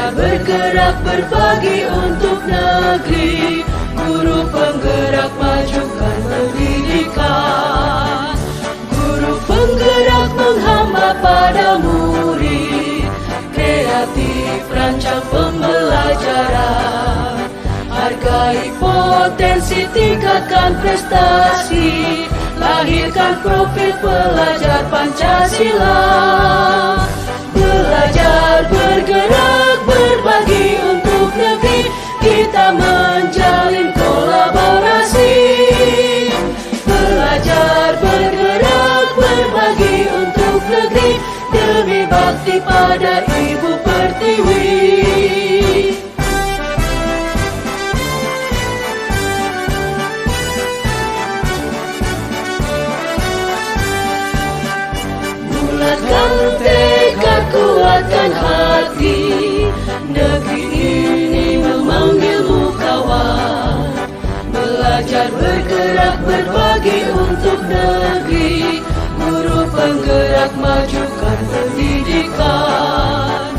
Belajar bergerak berbagi untuk negeri, guru penggerak majukan pendidikan. Guru penggerak menghamba pada murid, kreatif rancang pembelajaran. Hargai potensi, tingkatkan prestasi, lahirkan profil pelajar Pancasila. Belajar bergerak berbagi untuk negeri, kita menjalin kolaborasi. Belajar bergerak berbagi untuk negeri, demi bakti pada Ibu Pertiwi. Bulatkan tekad, kuatkan hati, negeri ini memanggilmu kawan. Belajar bergerak berbagi untuk negeri, guru penggerak majukan pendidikan.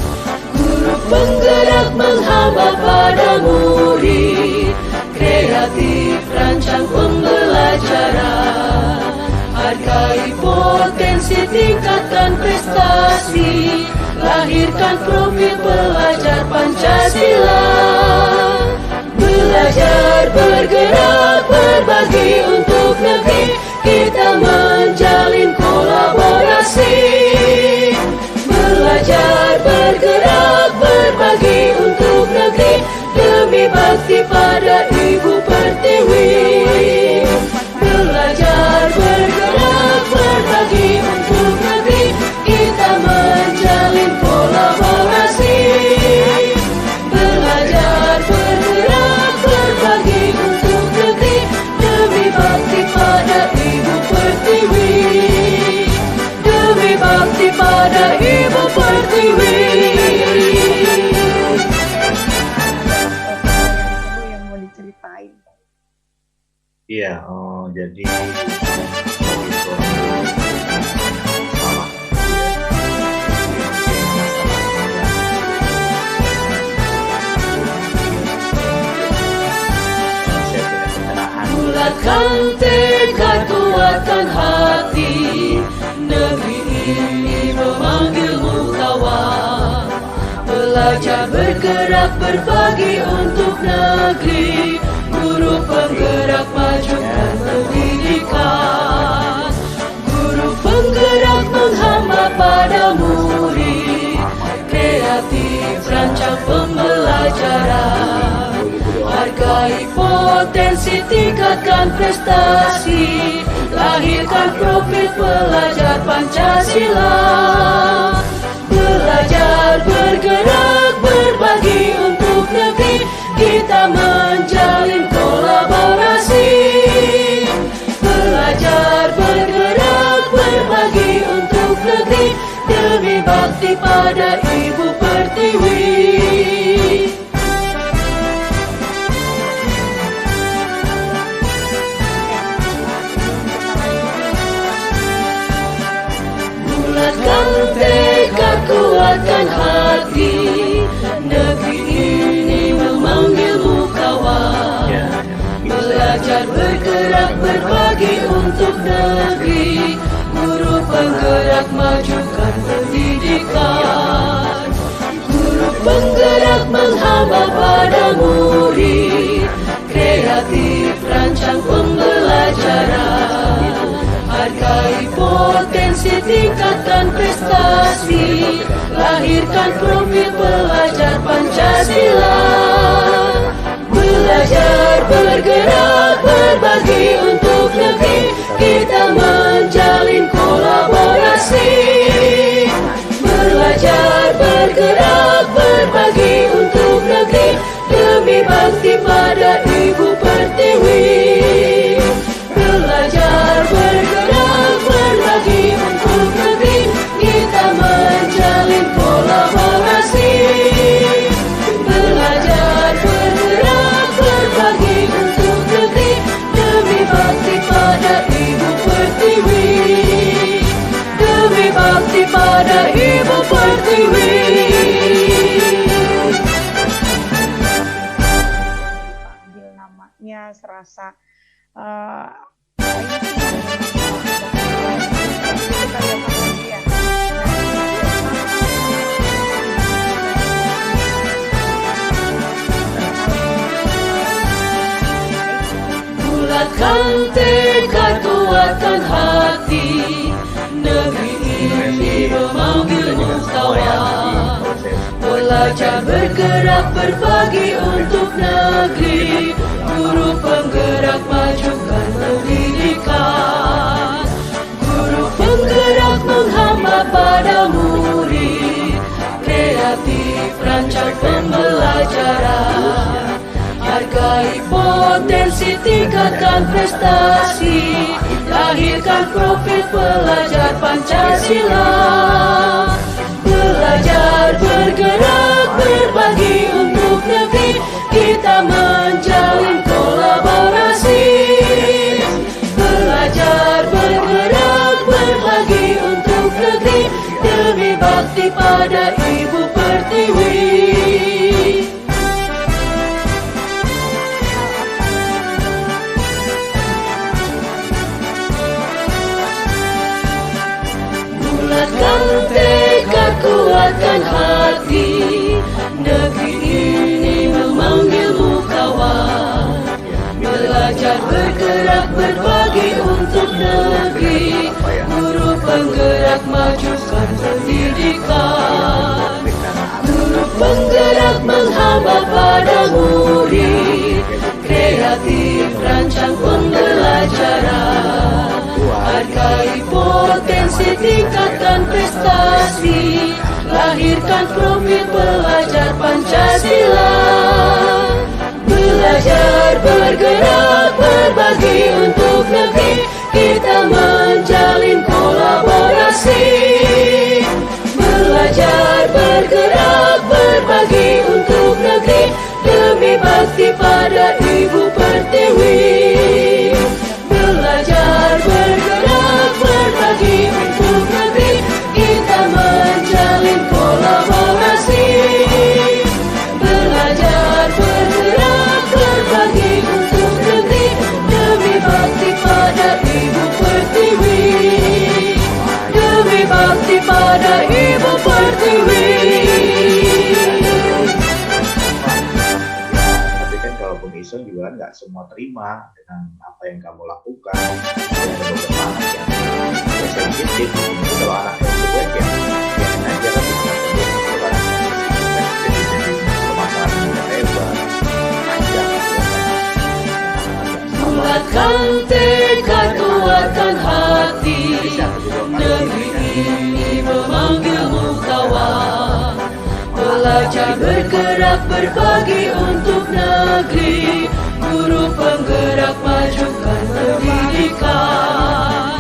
Guru penggerak menghamba pada murid, kreatif rancang pembelajaran. Hargai potensi, tingkatkan prestasi, lahirkan profil pelajar Pancasila. Belajar bergerak berbagi untuk negeri, kita menjalin kolaborasi. Belajar bergerak berbagi untuk negeri, demi bakti pada Ibu Pertiwi. Belajar bergerak berbagi untuk negeri, kita menjalin kolaborasi. Belajar bergerak berbagi untuk negeri, demi bakti pada Ibu Pertiwi. Demi bakti pada Ibu Pertiwi. Yang mau diceritain. Iya, jadi bulatkan tekad, kuatkan hati, negeri ini memanggilmu kawan. Belajar bergerak berbagi untuk negeri, guru penggerak majukan pendidikan. Guru penggerak menghamba pada murid, kreatif rancang pembelajaran. Hargai potensi, tingkatkan prestasi, lahirkan profil pelajar Pancasila. Belajar bergerak berbagi untuk negeri, kita menjalin kolaborasi. Belajar bergerak berbagi untuk negeri, demi bakti pada Ibu Pertiwi. Bulatkan tekad, kuatkan hati, negeri ini memanggilmu kawan. Belajar bergerak berbagi untuk negeri, guru penggerak majukan pendidikan. Guru penggerak menghamba pada murid, kreatif rancang pembelajaran. Hargai potensi, tingkatkan prestasi, lahirkan profil pelajar Pancasila. Belajar bergerak berbagi untuk negeri, kita menjalin kolaborasi. Belajar bergerak berbagi untuk negeri, demi bakti pada Ibu Pertiwi. Belajar bergerak berbagi untuk negeri, kita menjalin kolaborasi. Belajar bergerak berbagi untuk negeri, demi bakti pada Ibu Pertiwi. Demi bakti pada Ibu Pertiwi. merasa ini sih kita lihat apa dia. Bulatkan tekad, kuatkan hati, negeri ini memanggilmu kawan. Belajar bergerak berbagi untuk negeri, guru penggerak majukan pendidikan. Guru penggerak menghamba pada murid, kreatif rancang pembelajaran. Hargai potensi, tingkatkan prestasi, lahirkan profil pelajar Pancasila. Belajar bergerak berbagi untuk negeri, kita menjalin kolaborasi. Belajar bergerak berbagi untuk negeri, demi bakti pada Ibu Pertiwi. Bulatkan tekad, kuatkan hati, negeri ini memanggilmu kawan. Belajar bergerak berbagi untuk negeri, guru penggerak majukan pendidikan. Guru penggerak menghamba pada murid, kreatif rancang pembelajaran. Hargai potensi, tingkatkan prestasi, lahirkan profil pelajar Pancasila. Belajar bergerak berbagi untuk negeri, kita menjalin kolaborasi. Belajar bergerak berbagi untuk negeri, demi bakti pada Ibu Pertiwi. Belajar bergerak berbagi untuk negeri, kita menjalin kolaborasi. Belajar bergerak berbagi untuk negeri, demi bakti pada Ibu Pertiwi. Demi bakti pada Ibu Pertiwi. Tapi kan kalaupun iso juga nggak semua terima dengan apa yang kamu lakukan. Ada beberapa anak yang sensitif. Kalau anak yang cuek ya biarin aja kan bisa terjadi. Kalau anak yang sensitif kan jadi permasalahan yang hebat, panjang. Bulatkan tekad, kuatkan hati, negeri ini memanggilmu kawan. Belajar bergerak berbagi untuk negeri, guru penggerak majukan pendidikan.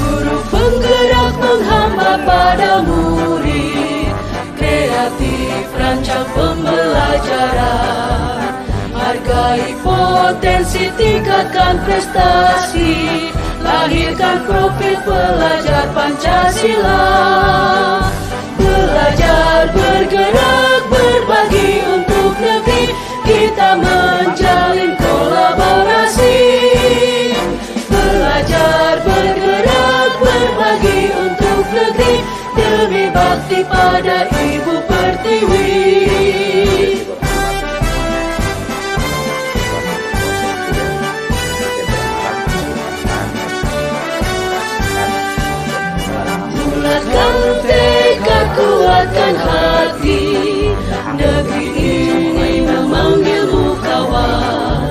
Guru penggerak menghamba pada murid, kreatif rancang pembelajaran. Hargai potensi, tingkatkan prestasi, lahirkan profil pelajar Pancasila. Belajar bergerak berbagi untuk negeri, kita menjalin kolaborasi. Belajar bergerak berbagi untuk negeri, demi bakti pada Ibu Pertiwi. Bulatkan tekad, kuatkan hati, negeri ini memanggilmu kawan.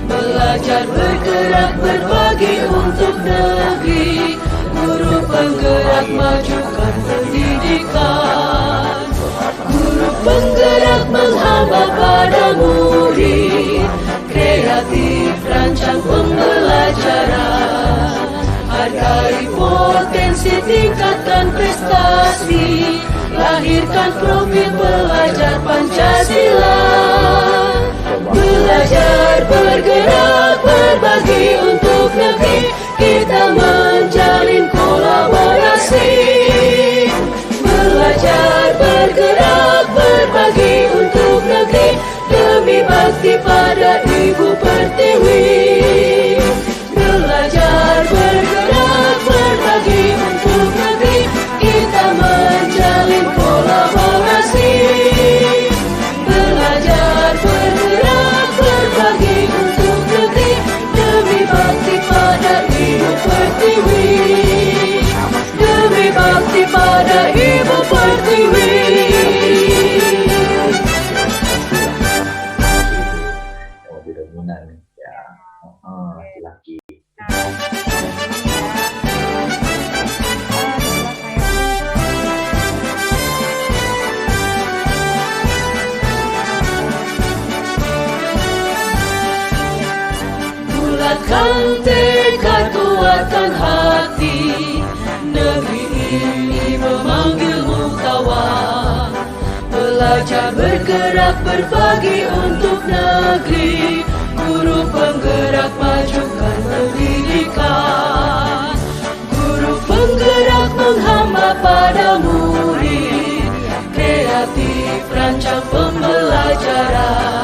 Belajar bergerak berbagi untuk negeri, guru penggerak majukan pendidikan. Guru penggerak menghamba pada murid, kreatif rancang pembelajaran. Hargai potensi, tingkatkan prestasi, lahirkan profil pelajar Pancasila. Belajar bergerak berbagi untuk negeri, kita menjalin kolaborasi. Belajar bergerak berbagi untuk negeri, demi bakti pada Ibu Pertiwi. Bulatkan tekad, kuatkan hati. Negeri ini memanggilmu kawan. Belajar bergerak berbagi untuk negeri. Guru penggerak majukan pendidikan. Guru penggerak menghamba pada murid. Kreatif rancang pembelajaran.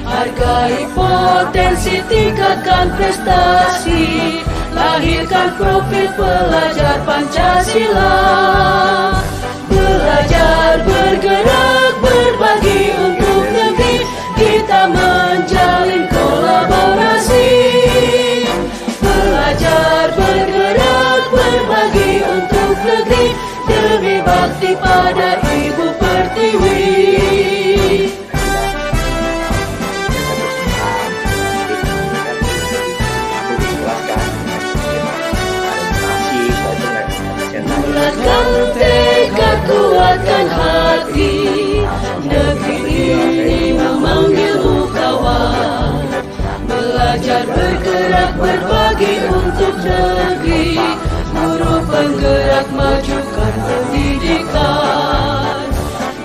Hargai potensi, tingkatkan prestasi. Lahirkan profil pelajar Pancasila. Belajar bergerak berbagi untuk negeri. Kita menjalin kolaborasi. Belajar bergerak berbagi untuk negeri. Demi bakti pada Ibu Pertiwi. Bulatkan tekad, kuatkan hati. Negeri ini memanggilmu kawan. Belajar bergerak berbagi untuk negeri. Guru penggerak majukan pendidikan.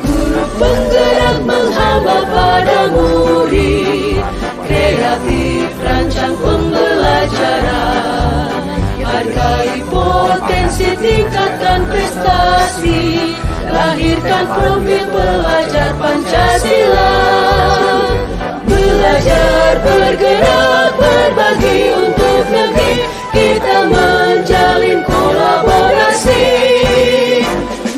Guru penggerak menghamba pada murid. Kreatif rancang pembelajaran. Hargai potensi, tingkatkan prestasi. Lahirkan profil pelajar Pancasila. Belajar bergerak berbagi untuk negeri. Kita menjalin kolaborasi.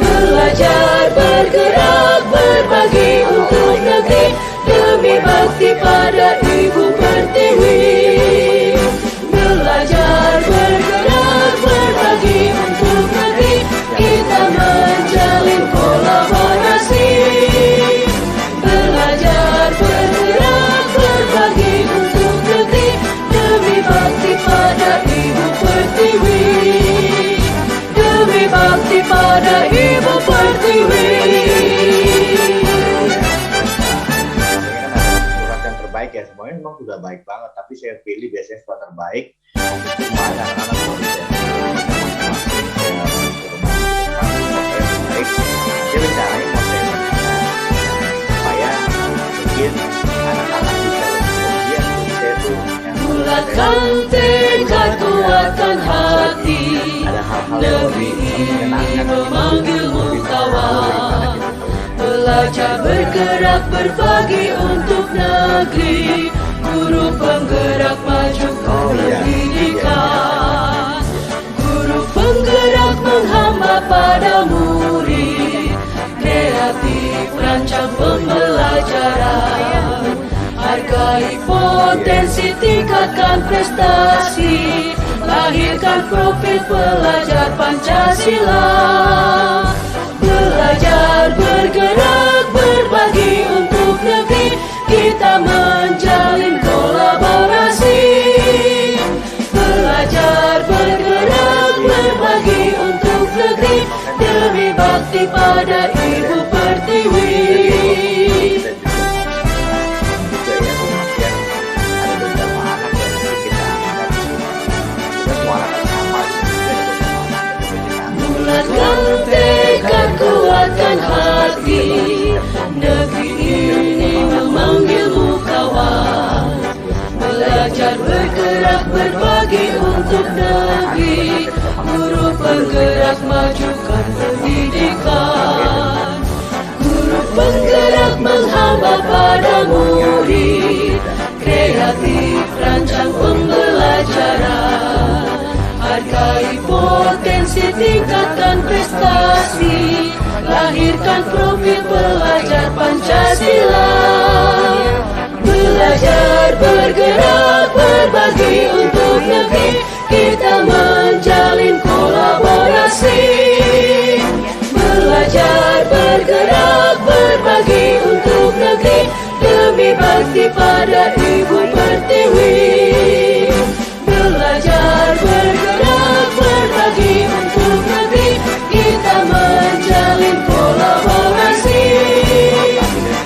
Belajar bergerak berbagi untuk negeri. Demi bakti pada Ibu Pertiwi. Belajar bergerak berbagi untuk negeri. Kita menjalin kolaborasi. Belajar bergerak berbagi untuk negeri. Demi bakti pada Ibu Pertiwi. Demi bakti pada Ibu Pertiwi. Surat yang terbaik ya, semuanya memang sudah baik banget, tapi saya pilih biasanya surat terbaik untuk anak-anak muda. Baik, nanti rencananya mau saya supaya mungkin anak-anak bisa lebih kemudian saya tuh yang Bulatkan tekad, kuatkan hati. ada hal-hal Negeri ini memanggilmu kawan. Belajar bergerak berbagi untuk negeri. Guru penggerak majukan pendidikan. Guru penggerak menghamba pada murid. Kreatif rancang pembelajaran. Hargai potensi, tingkatkan prestasi. Lahirkan profil pelajar Pancasila. Belajar bergerak berbagi untuk negeri. Kita menjalin kolaborasi. Belajar bergerak berbagi untuk negeri. Demi bakti pada Ibu Pertiwi. Bulatkan tekad, kuatkan hati. Negeri ini memanggilmu kawan. Belajar bergerak berbagi untuk negeri. Guru penggerak majukan pendidikan. Guru penggerak menghamba pada murid. Kreatif rancang pembelajaran. Hargai potensi, tingkatkan prestasi. Lahirkan profil pelajar Pancasila. Belajar bergerak berbagi untuk negeri. Kita menjalin kolaborasi. Belajar bergerak berbagi untuk negeri. Demi bakti pada Ibu Pertiwi. Belajar bergerak berbagi untuk negeri. Kita menjalin kolaborasi.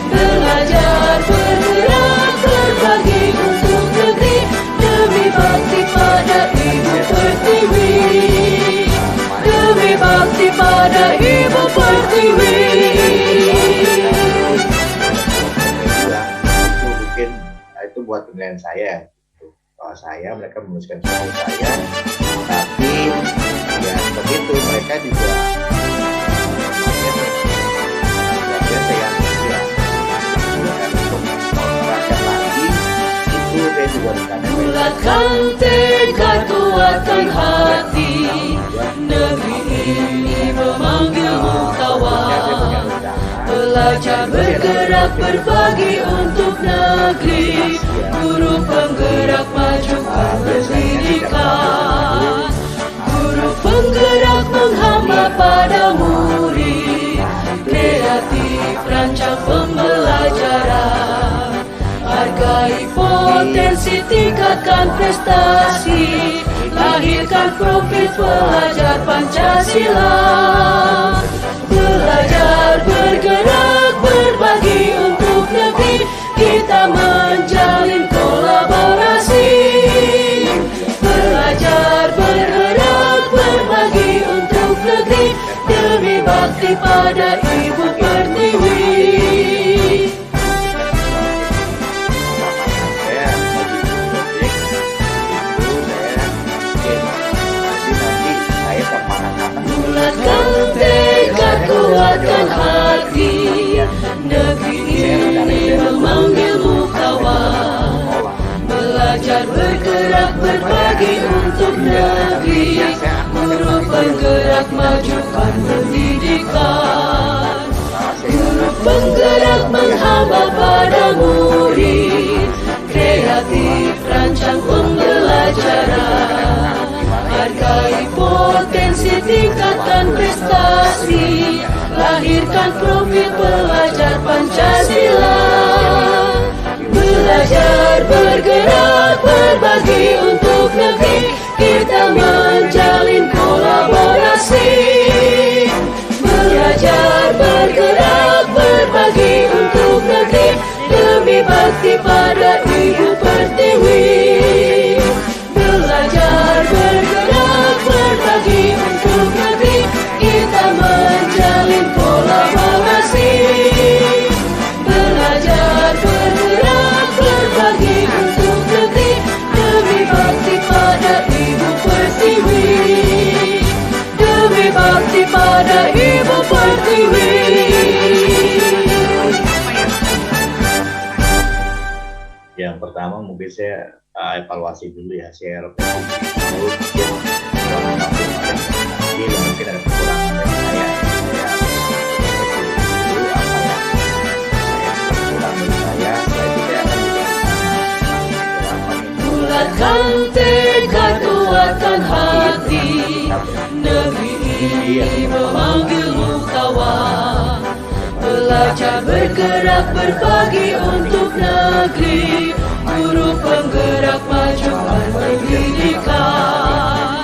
Belajar bergerak berbagi untuk negeri. Demi bakti penilaian saya. Kalau saya, mereka menuliskan soal saya, tapi ya seperti itu, mereka juga biasa yang untuk menerapkan lagi itu saya juga rencana bulatkan tekad, kuatkan hati, negeri ini memanggilmu kawan. Belajar bergerak berbagi untuk negeri, guru penggerak majukan pendidikan, guru penggerak menghamba pada murid, kreatif rancang pembelajaran, hargai potensi, tingkatkan prestasi, lahirkan profil pelajar Pancasila. Belajar bergerak berbagi untuk negeri, kita menjalin kolaborasi. Belajar bergerak berbagi untuk negeri, demi bakti pada Ibu Pertiwi. Bulatkan tekad, kuatkan hati, negeri ini memanggilmu kawan. Belajar bergerak berbagi untuk negeri, guru penggerak majukan pendidikan, guru penggerak menghamba pada murid, kreatif rancang pembelajaran, hargai potensi, tingkatkan prestasi, lahirkan profil pelajar Pancasila. Belajar bergerak berbagi untuk negeri, kita menjalin kolaborasi. Belajar bergerak berbagi untuk negeri, demi bakti pada Ibu Pertiwi. Belajar bergerak berbagi untuk negeri, kita menjalin kolaborasi. Belajar bergerak berbagi untuk negeri, demi bakti pada Ibu Pertiwi. Demi bakti pada Ibu Pertiwi. Yang pertama mungkin saya evaluasi dulu ya, saya refleksi dulu, mungkin ada kekurangan dari saya dulu apa yang kurang dari saya, setelah itu saya akan bulatkan tekad, kuatkan hati, negeri ini memanggilmu kawan. Belajar bergerak berbagi untuk negeri, guru penggerak majukan pendidikan,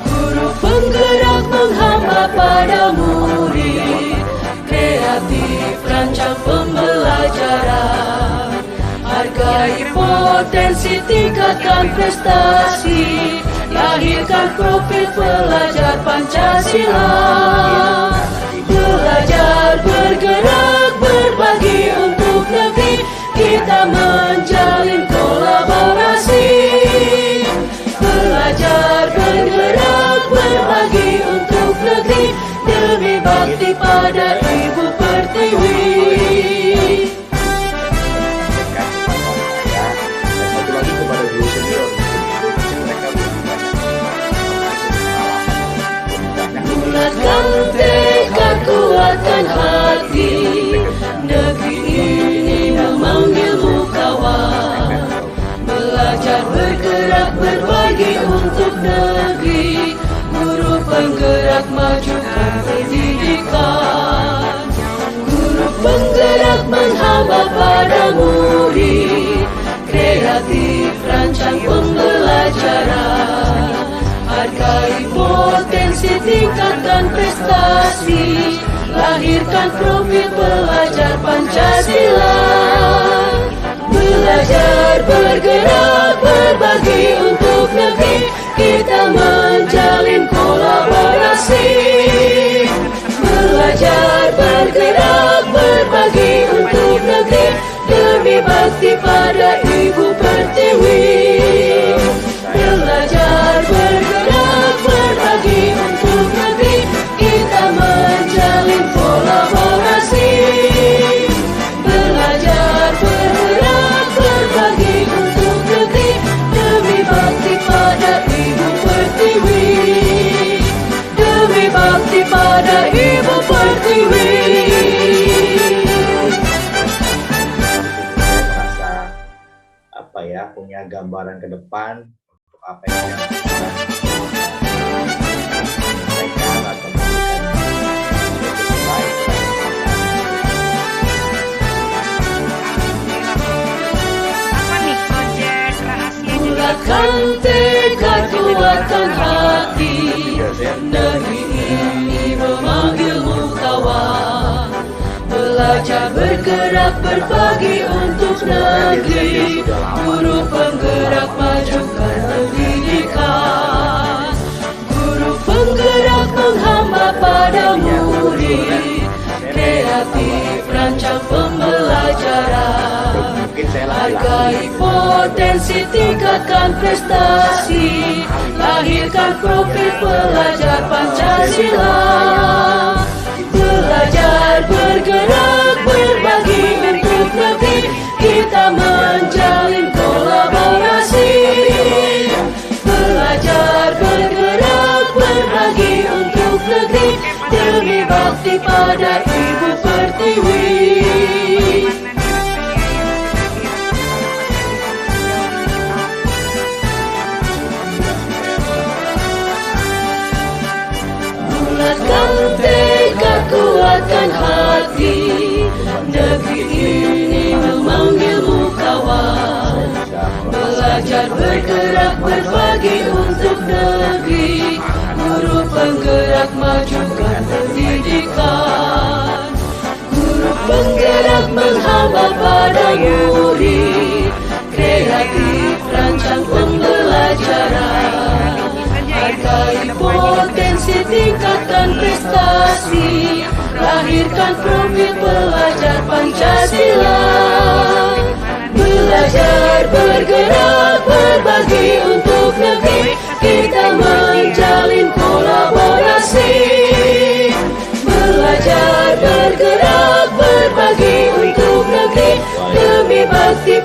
guru penggerak menghamba pada murid, kreatif rancang pembelajaran, hargai potensi, tingkatkan prestasi, lahirkan profil pelajar Pancasila. Belajar bergerak berbagi untuk negeri, kita menjalin kolaborasi. Belajar bergerak berbagi untuk negeri, demi bakti pada Ibu Pertiwi. satu lagi kepada guru senior, mereka bulatkan tekad, kuatkan hati, negeri ini memanggilmu kawan. Belajar bergerak berbagi untuk negeri, guru penggerak majukan pendidikan, guru penggerak menghamba pada murid, kreatif rancang pembelajaran, hargai potensi, tingkatkan prestasi, lahirkan profil pelajar Pancasila. Belajar bergerak berbagi untuk negeri, kita menjalin kolaborasi. Belajar bergerak berbagi untuk negeri, demi bakti pada Ibu Pertiwi. pada Ibu Pertiwi. Saya merasa punya gambaran ke depan untuk apa yang saya lakukan, menyampaikan atau memberikan baik. Apa nih proyek rahasia? Bulatkan tekad, kuatkan hati, negeri ini memanggilmu kawan. Belajar bergerak berbagi untuk negeri, guru penggerak majukan pendidikan. Guru penggerak menghamba pada murid, kreatif rancang pembelajaran. Hargai potensi, tingkatkan prestasi, lahirkan profil pelajar Pancasila. Belajar bergerak berbagi untuk negeri, kita menjalin kolaborasi. Belajar bergerak berbagi untuk negeri, demi bakti pada Ibu Pertiwi. Bulatkan tekad, kuatkan hati, negeri ini memanggilmu kawan. Belajar bergerak berbagi untuk negeri, guru penggerak majukan pendidikan. Guru penggerak menghamba pada murid, kreatif rancang pembelajaran. Hargai potensi, tingkatkan prestasi, lahirkan profil pelajar Pancasila. Belajar bergerak berbagi untuk negeri, kita menjalin kolaborasi. Belajar bergerak berbagi untuk negeri, demi bakti